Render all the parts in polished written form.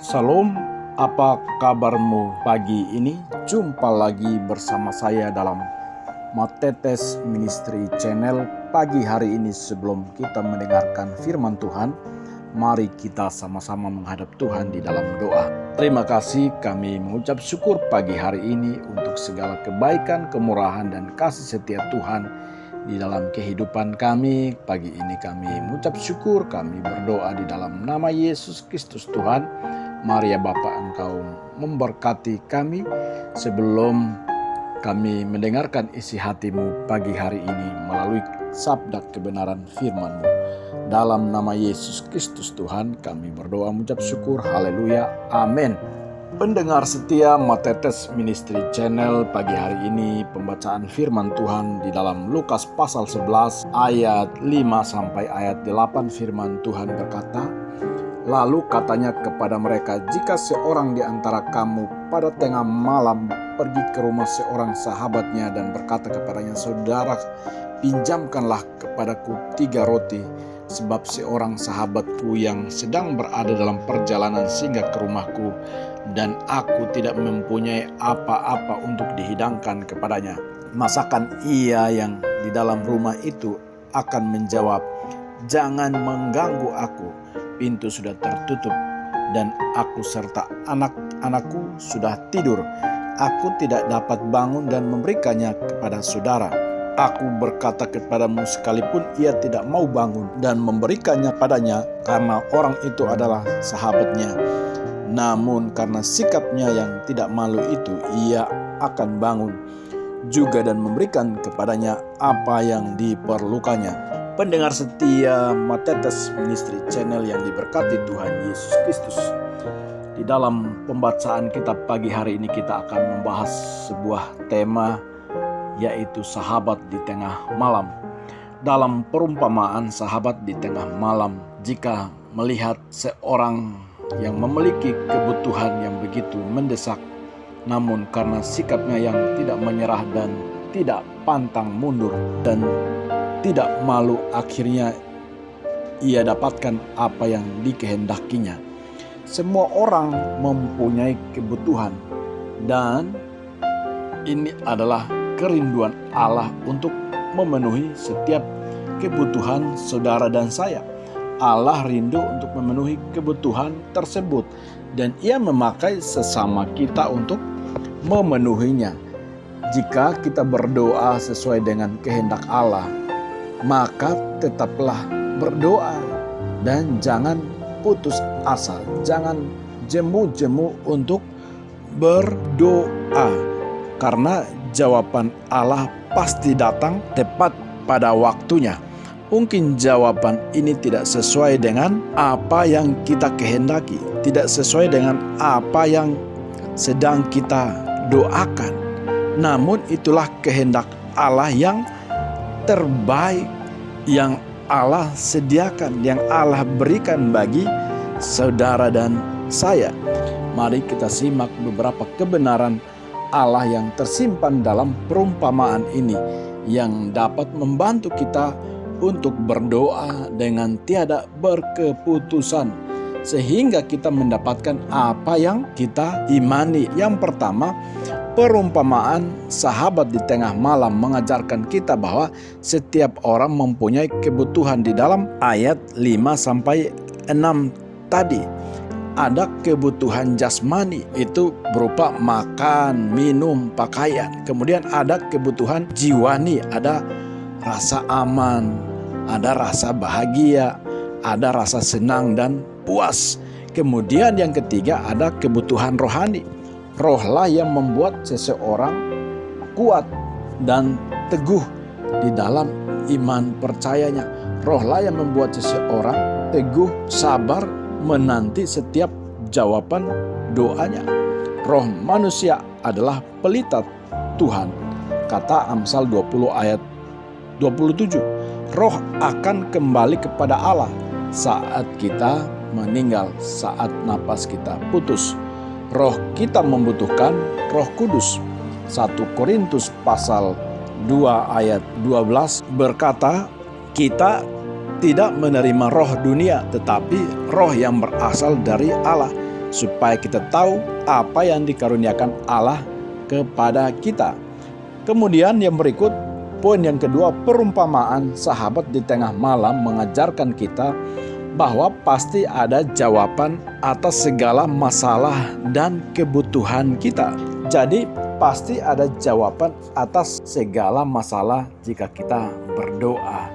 Salam, apa kabarmu pagi ini? Jumpa lagi bersama saya dalam Matetes Ministry Channel pagi hari ini. Sebelum kita mendengarkan firman Tuhan, mari kita sama-sama menghadap Tuhan di dalam doa. Terima kasih, kami mengucap syukur pagi hari ini untuk segala kebaikan, kemurahan, dan kasih setia Tuhan di dalam kehidupan kami. Pagi ini kami mengucap syukur, kami berdoa di dalam nama Yesus Kristus Tuhan. Mari ya Bapa, Engkau memberkati kami sebelum kami mendengarkan isi hati-Mu pagi hari ini melalui sabda kebenaran firman-Mu. Dalam nama Yesus Kristus Tuhan kami berdoa mengucap syukur. Haleluya. Amin. Pendengar setia Matetes Ministry Channel, pagi hari ini pembacaan firman Tuhan di dalam Lukas pasal 11 ayat 5 sampai ayat 8. Firman Tuhan berkata, "Lalu katanya kepada mereka, jika seorang di antara kamu pada tengah malam pergi ke rumah seorang sahabatnya dan berkata kepadanya, Saudara, pinjamkanlah kepadaku 3 roti, sebab seorang sahabatku yang sedang berada dalam perjalanan singgah ke rumahku, dan aku tidak mempunyai apa-apa untuk dihidangkan kepadanya. Masakan ia yang di dalam rumah itu akan menjawab, Jangan mengganggu aku, pintu sudah tertutup, dan aku serta anak-anakku sudah tidur. Aku tidak dapat bangun dan memberikannya kepada saudara. Aku berkata kepadamu, sekalipun ia tidak mau bangun dan memberikannya padanya, karena orang itu adalah sahabatnya. Namun karena sikapnya yang tidak malu itu, ia akan bangun juga dan memberikan kepadanya apa yang diperlukannya." Pendengar setia Matetes Ministry Channel yang diberkati Tuhan Yesus Kristus, di dalam pembacaan kita pagi hari ini kita akan membahas sebuah tema, yaitu sahabat di tengah malam. Dalam perumpamaan sahabat di tengah malam, jika melihat seorang yang memiliki kebutuhan yang begitu mendesak, namun karena sikapnya yang tidak menyerah dan tidak pantang mundur dan tidak malu, akhirnya ia dapatkan apa yang dikehendakinya. Semua orang mempunyai kebutuhan, dan ini adalah kerinduan Allah untuk memenuhi setiap kebutuhan saudara dan saya. Allah rindu untuk memenuhi kebutuhan tersebut, dan ia memakai sesama kita untuk memenuhinya. Jika kita berdoa sesuai dengan kehendak Allah, maka tetaplah berdoa dan jangan putus asa, jangan jemu-jemu untuk berdoa, karena jawaban Allah pasti datang tepat pada waktunya. Mungkin jawaban ini tidak sesuai dengan apa yang kita kehendaki, tidak sesuai dengan apa yang sedang kita doakan, namun itulah kehendak Allah yang terbaik, yang Allah sediakan, yang Allah berikan bagi saudara dan saya. Mari kita simak beberapa kebenaran Allah yang tersimpan dalam perumpamaan ini, yang dapat membantu kita untuk berdoa dengan tiada berkeputusan, sehingga kita mendapatkan apa yang kita imani. Yang pertama, perumpamaan sahabat di tengah malam mengajarkan kita bahwa setiap orang mempunyai kebutuhan. Di dalam ayat 5-6 tadi, ada kebutuhan jasmani, itu berupa makan, minum, pakaian. Kemudian ada kebutuhan jiwani, ada rasa aman, ada rasa bahagia, ada rasa senang dan puas. Kemudian yang ketiga, ada kebutuhan rohani. Rohlah yang membuat seseorang kuat dan teguh di dalam iman percayanya. Rohlah yang membuat seseorang teguh, sabar, menanti setiap jawaban doanya. Roh manusia adalah pelita Tuhan. Kata Amsal 20 ayat 27. Roh akan kembali kepada Allah saat kita meninggal, saat napas kita putus. Roh kita membutuhkan Roh Kudus. 1 Korintus pasal 2 ayat 12 berkata, kita tidak menerima roh dunia, tetapi roh yang berasal dari Allah, supaya kita tahu apa yang dikaruniakan Allah kepada kita. Kemudian yang berikut, poin yang kedua, perumpamaan sahabat di tengah malam mengajarkan kita bahwa pasti ada jawaban atas segala masalah dan kebutuhan kita. Jadi pasti ada jawaban atas segala masalah jika kita berdoa.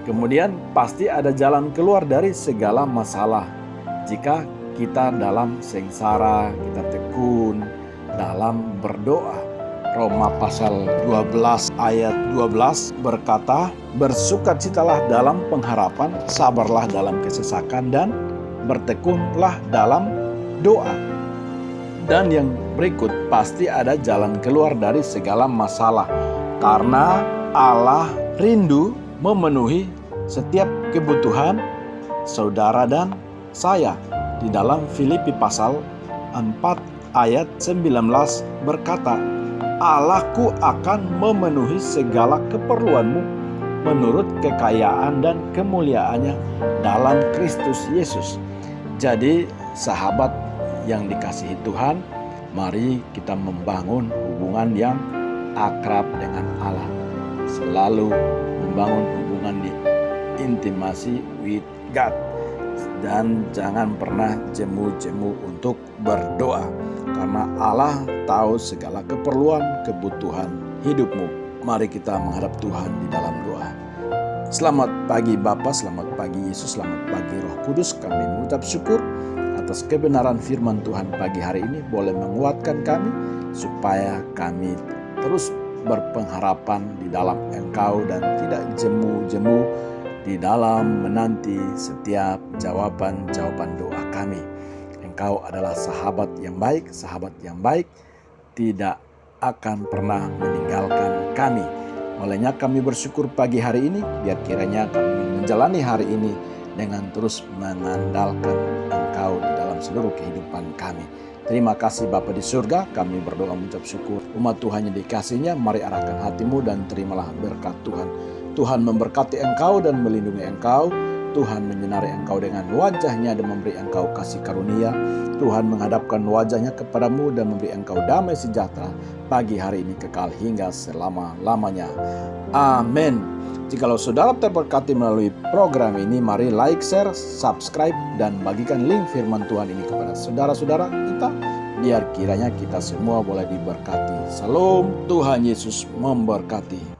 Kemudian pasti ada jalan keluar dari segala masalah jika kita dalam sengsara, kita tekun dalam berdoa. Roma pasal 12 ayat 12 berkata, bersukacitalah dalam pengharapan, sabarlah dalam kesesakan, dan bertekunlah dalam doa. Dan yang berikut, pasti ada jalan keluar dari segala masalah, karena Allah rindu memenuhi setiap kebutuhan saudara dan saya. Di dalam Filipi pasal 4 ayat 19 berkata, Allahku akan memenuhi segala keperluanmu menurut kekayaan dan kemuliaannya dalam Kristus Yesus. Jadi sahabat yang dikasihi Tuhan, mari kita membangun hubungan yang akrab dengan Allah. Selalu membangun hubungan di intimasi with God. Dan jangan pernah jemu-jemu untuk berdoa, karena Allah tahu segala keperluan, kebutuhan hidupmu. Mari kita menghadap Tuhan di dalam doa. Selamat pagi Bapa, selamat pagi Yesus, selamat pagi Roh Kudus. Kami mengucap syukur atas kebenaran firman Tuhan pagi hari ini. Boleh menguatkan kami supaya kami terus berpengharapan di dalam Engkau dan tidak jemu-jemu di dalam menanti setiap jawaban-jawaban doa kami. Engkau adalah sahabat yang baik tidak akan pernah meninggalkan kami. Olehnya kami bersyukur pagi hari ini, biar kiranya kami menjalani hari ini dengan terus mengandalkan Engkau di dalam seluruh kehidupan kami. Terima kasih Bapa di surga, kami berdoa mengucap syukur. Umat Tuhan yang dikasihinya, mari arahkan hatimu dan terimalah berkat Tuhan. Tuhan memberkati engkau dan melindungi engkau. Tuhan menyinari engkau dengan wajah-Nya dan memberi engkau kasih karunia. Tuhan menghadapkan wajah-Nya kepadamu dan memberi engkau damai sejahtera pagi hari ini kekal hingga selama-lamanya. Amin. Jikalau saudara terberkati melalui program ini, mari like, share, subscribe, dan bagikan link firman Tuhan ini kepada saudara-saudara kita, biar kiranya kita semua boleh diberkati. Salam, Tuhan Yesus memberkati.